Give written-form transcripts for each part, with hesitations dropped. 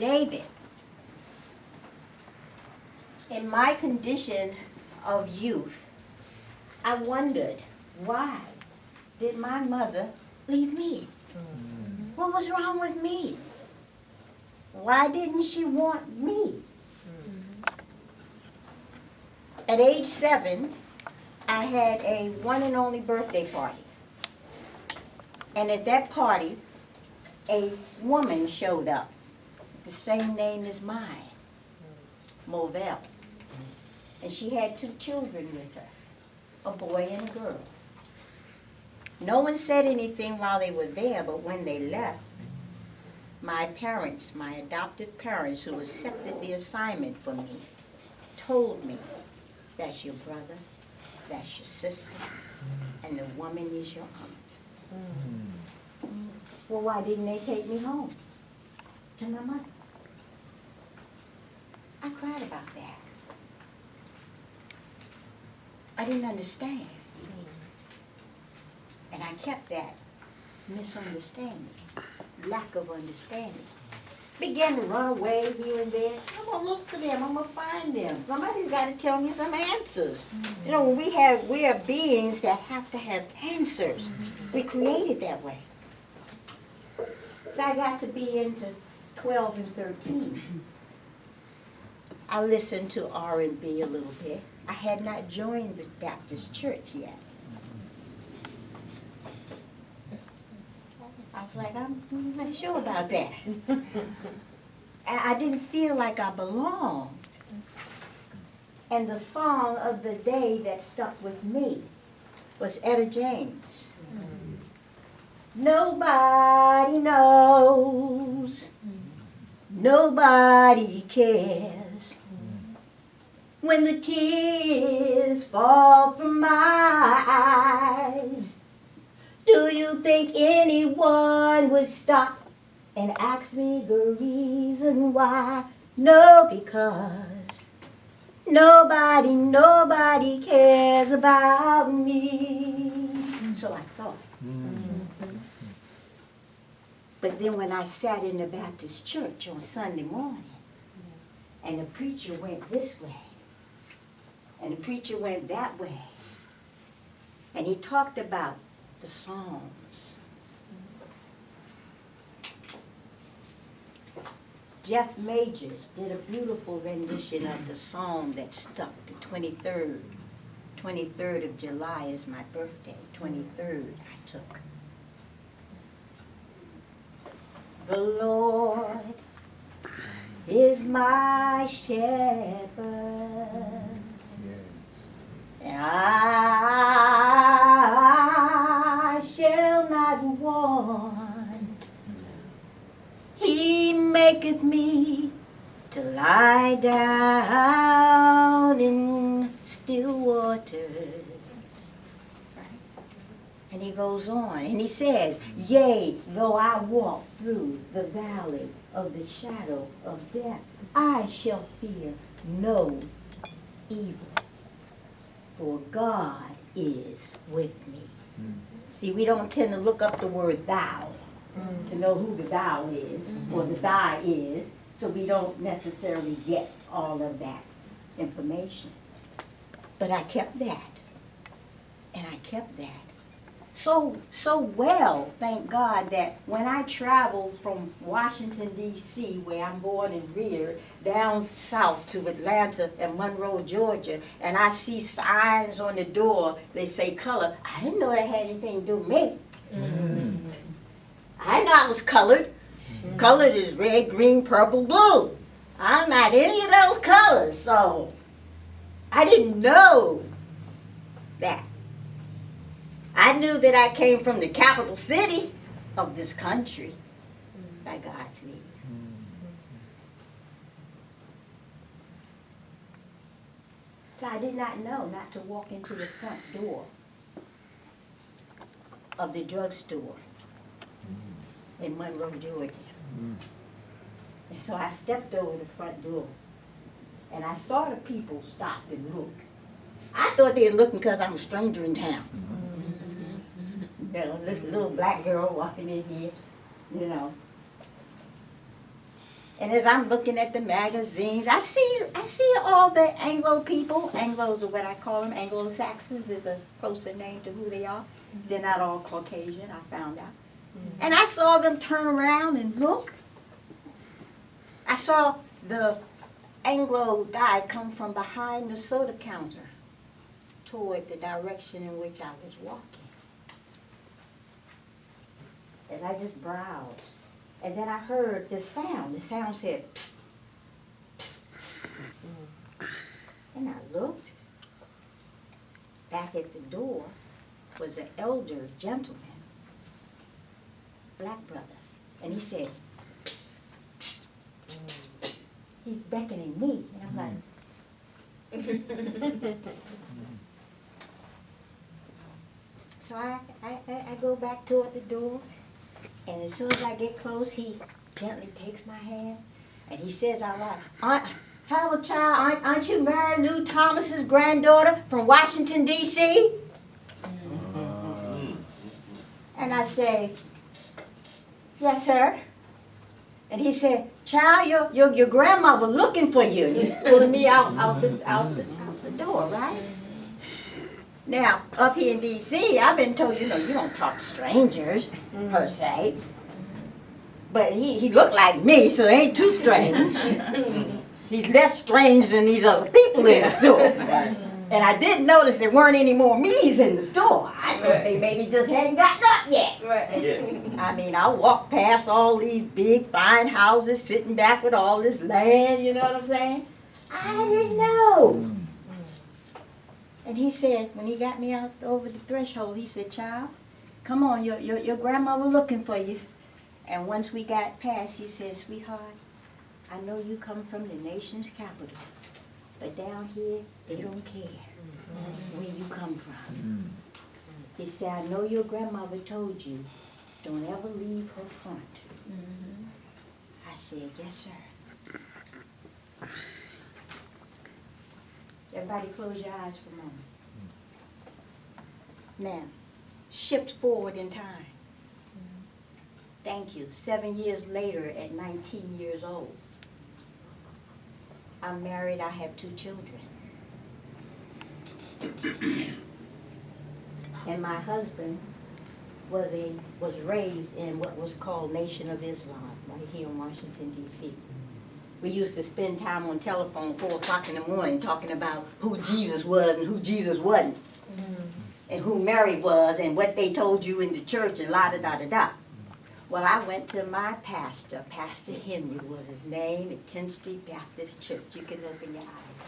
David, in my condition of youth, I wondered, why did my mother leave me? What was wrong with me? Why didn't she want me? At age 7, I had a one and only birthday party. And at that party, a woman showed up, the same name as mine, Meauvell. And she had 2 children with her, a boy and a girl. No one said anything while they were there, but when they left, my parents, my adopted parents who accepted the assignment for me, told me, that's your brother, that's your sister, and the woman is your aunt. Well, why didn't they take me home to my mother? I cried about that. I didn't understand. And I kept that misunderstanding, lack of understanding. Began to run away here and there. I'm going to look for them. I'm going to find them. Somebody's got to tell me some answers. You know, when we are beings that have to have answers. We're created that way. So I got to be into 12 and 13. I listened to R&B a little bit. I had not joined the Baptist church yet. I was like, I'm not sure about that. I didn't feel like I belonged. And the song of the day that stuck with me was Etta James. Nobody knows, nobody cares, when the tears fall from my eyes. Do you think anyone would stop and ask me the reason why? No, because nobody cares about me. So I thought. But then when I sat in the Baptist church on Sunday morning, and the preacher went this way, and the preacher went that way, and he talked about the Psalms. Jeff Majors did a beautiful rendition of the song that stuck. The 23rd of July is my birthday. 23rd I took. The Lord is my shepherd, and I shall not want. He maketh me to lie down in still waters. And he goes on, and he says, yea, though I walk through the valley of the shadow of death, I shall fear no evil, for God is with me. See, we don't tend to look up the word thou to know who the thou is, or the thy is, so we don't necessarily get all of that information. But I kept that, and I kept that. So well, thank God, that when I traveled from Washington, D.C., where I'm born and reared, down south to Atlanta and Monroe, Georgia, and I see signs on the door, they say color, I didn't know that had anything to do with me. I didn't know I was colored. Colored is red, green, purple, blue. I'm not any of those colors, so I didn't know that. I knew that I came from the capital city of this country by God's leave. So I did not know not to walk into the front door of the drugstore in Monroe, Georgia. And so I stepped over the front door, and I saw the people stop and look. I thought they were looking because I'm a stranger in town. You know, this little black girl walking in here, you know. And as I'm looking at the magazines, I see all the Anglo people. Anglos are what I call them. Anglo-Saxons is a closer name to who they are. They're not all Caucasian, I found out. And I saw them turn around and look. I saw the Anglo guy come from behind the soda counter toward the direction in which I was walking. As I just browsed. And then I heard this sound. The sound said, psst, psst, psst. And I looked. Back at the door was an elder gentleman, black brother. And he said, psst, psst, psst, psst. He's beckoning me. And I'm like, so I go back toward the door. And as soon as I get close, he gently takes my hand, and he says out loud, hello, child, aren't you Mary Lou Thomas's granddaughter from Washington, D.C.? And I say, yes, sir. And he said, child, your grandmother looking for you. And he's pulling me out the door, right? Now, up here in D.C., I've been told, you don't talk to strangers, per se. But he looked like me, so it ain't too strange. He's less strange than these other people in the store. And I did notice there weren't any more me's in the store. I thought they maybe just hadn't gotten up yet. Right. Yes. I mean, I walked past all these big, fine houses, sitting back with all this land, you know what I'm saying? I didn't know. And he said, when he got me out over the threshold, he said, child, come on, your grandmother looking for you. And once we got past, he said, sweetheart, I know you come from the nation's capital, but down here, they don't care where you come from. He said, I know your grandmother told you, don't ever leave her front. I said, yes, sir. Everybody close your eyes for a moment. Now, shift forward in time. Thank you. 7 years later, at 19 years old, I'm married, I have 2 children. And my husband was raised in what was called Nation of Islam, right here in Washington, D.C. We used to spend time on telephone 4 o'clock in the morning talking about who Jesus was and who Jesus wasn't. And who Mary was and what they told you in the church and la-da-da-da-da. Well, I went to my pastor. Pastor Henry was his name at 10th Street Baptist Church. You can open your eyes.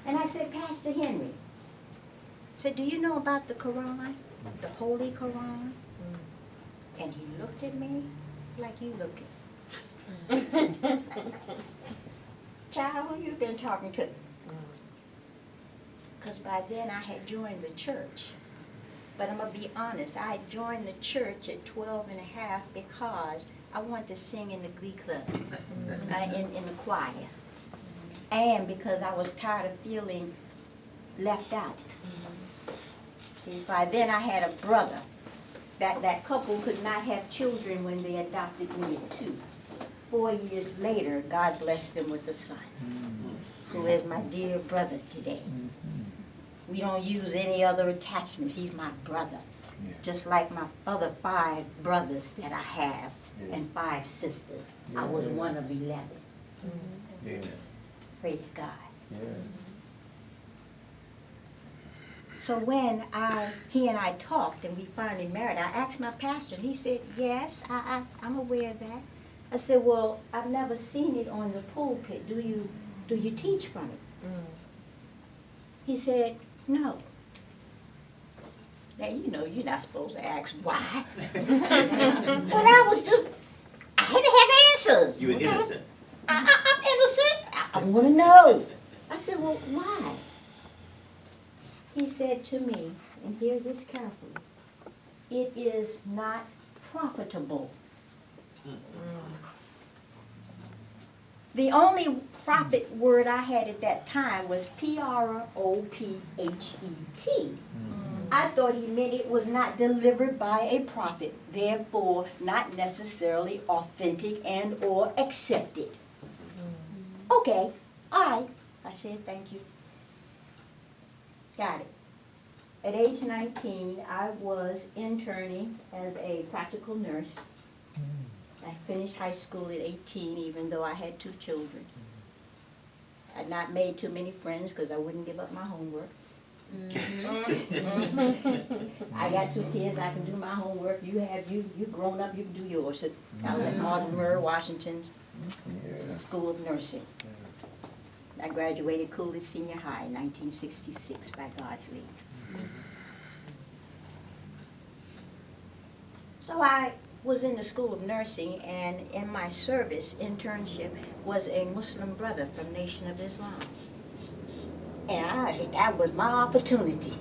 And I said, Pastor Henry, I said, do you know about the Quran, the Holy Quran? And he looked at me like you look at child, who you been talking to? Because by then I had joined the church. But I'm going to be honest, I joined the church at 12 and a half because I wanted to sing in the glee club, in the choir. And because I was tired of feeling left out. See, by then I had a brother. That couple could not have children when they adopted me at 2. 4 years later, God blessed them with a son, who is my dear brother today. We don't use any other attachments. He's my brother, just like my other 5 brothers that I have and 5 sisters. I was one of 11. Praise God. So when he and I talked and we finally married, I asked my pastor, and he said, yes, I'm aware of that. I said, well, I've never seen it on the pulpit. Do you teach from it? He said, no. Now, you're not supposed to ask why. But I had to have answers. You were innocent. I'm innocent. I want to know. I said, well, why? He said to me, and hear this carefully, it is not profitable. The only profit word I had at that time was P-R-O-P-H-E-T. I thought he meant it was not delivered by a prophet, therefore not necessarily authentic and or accepted. Okay, all right. I said thank you. Got it. At age 19, I was interning as a practical nurse. I finished high school at 18, even though I had 2 children. I'd not made too many friends because I wouldn't give up my homework. I got 2 kids, I can do my homework. You grown up, you can do yours. So I was at Martin Murray, Washington School of Nursing. I graduated Coolidge Senior High in 1966 by God's leave. So I was in the School of Nursing, and in my service internship was a Muslim brother from Nation of Islam. And that was my opportunity.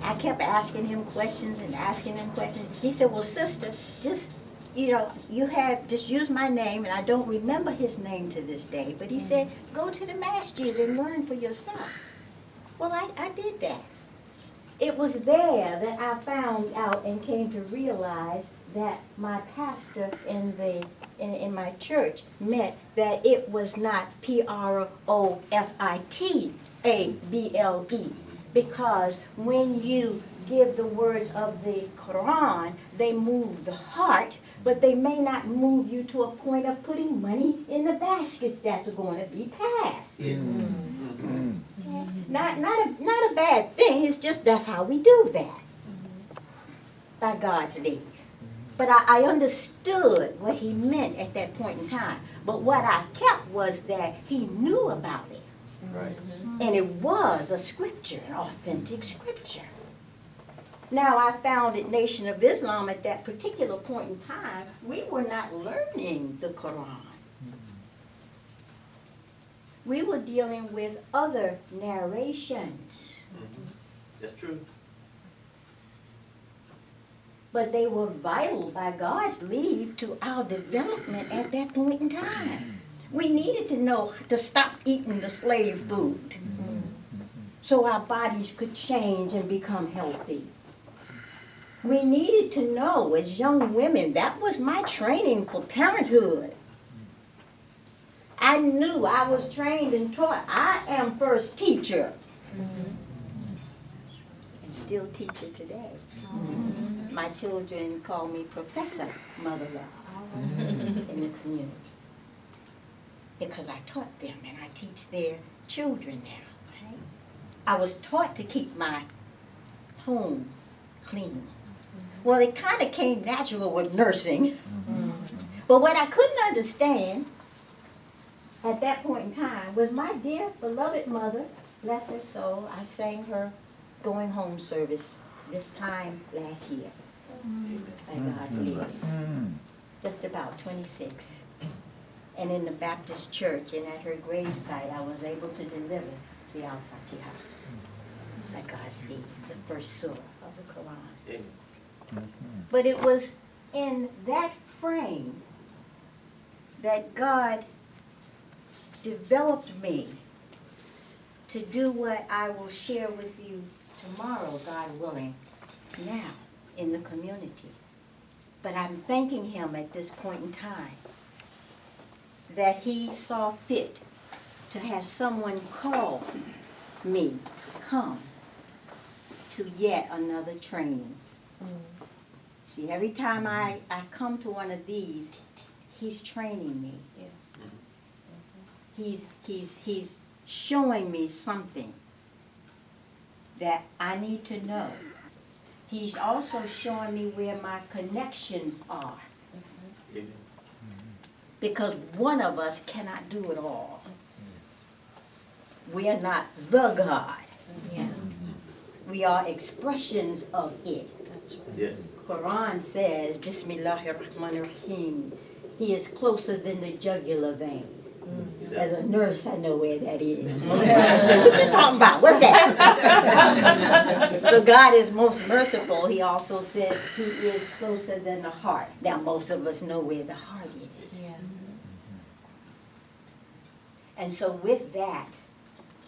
I kept asking him questions and asking him questions. He said, well, sister, just use my name, and I don't remember his name to this day, but he said, go to the masjid and learn for yourself. Well, I did that. It was there that I found out and came to realize that my pastor in my church meant that it was not Profitable, because when you give the words of the Quran, they move the heart, but they may not move you to a point of putting money in the baskets that's going to be passed. Not a bad thing, it's just that's how we do that, by God's leave. But I understood what he meant at that point in time. But what I kept was that he knew about it. Right. And it was a scripture, an authentic scripture. Now, I found at Nation of Islam at that particular point in time, we were not learning the Quran. We were dealing with other narrations. That's true. But they were vital by God's leave to our development at that point in time. We needed to know to stop eating the slave food so our bodies could change and become healthy. We needed to know as young women, that was my training for parenthood. I knew I was trained and taught. I am first teacher. And still teacher today. My children call me Professor Mother-in-law in the community. Because I taught them and I teach their children now. Right? I was taught to keep my home clean. Well, it kind of came natural with nursing. But what I couldn't understand at that point in time was my dear beloved mother, bless her soul, I sang her going home service this time last year. By God's leave. Just about 26. And in the Baptist church and at her gravesite, I was able to deliver the Al-Fatiha. By God's leave, the first surah of the Quran. But it was in that frame that God developed me to do what I will share with you tomorrow, God willing, now in the community. But I'm thanking him at this point in time that he saw fit to have someone call me to come to yet another training. See, every time I come to one of these, he's training me. Yes. He's showing me something that I need to know. He's also showing me where my connections are. Because one of us cannot do it all. We are not the God. We are expressions of it. That's right. Yes. Quran says, Bismillahirrahmanirrahim. He is closer than the jugular vein. As a nurse, I know where that is. Most merciful. What you talking about? What's that? So God is most merciful. He also said he is closer than the heart. Now, most of us know where the heart is. Yeah. And so with that,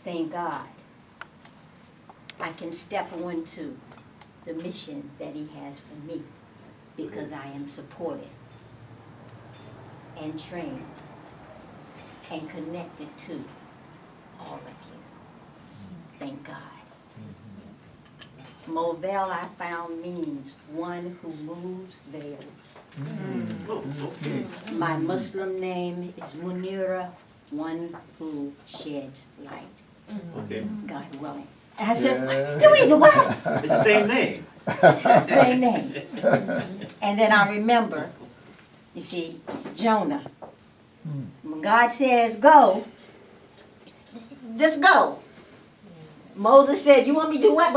thank God, I can step onto the mission that he has for me, because I am supported and trained and connected to all of you. Thank God. Meauvell, I found, means one who moves veils. My Muslim name is Munira, one who sheds light. Okay. God willing. And I said, Louisa, what? It's the same name. Same name. And then I remember, you see, Jonah. When God says go, just go. Moses said, you want me to do what?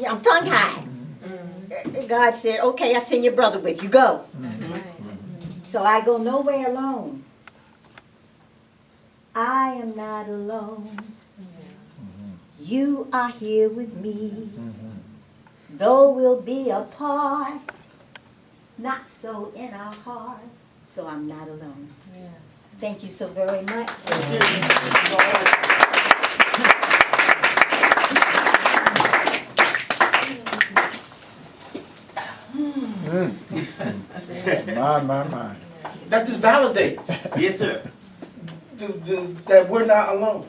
I'm tongue-tied. God said, okay, I send your brother with you. Go. That's right. So I go nowhere alone. I am not alone. You are here with me. Though we'll be apart, not so in our heart. So I'm not alone. Yeah. Thank you so very much. My. That just validates Yes, sir. that we're not alone.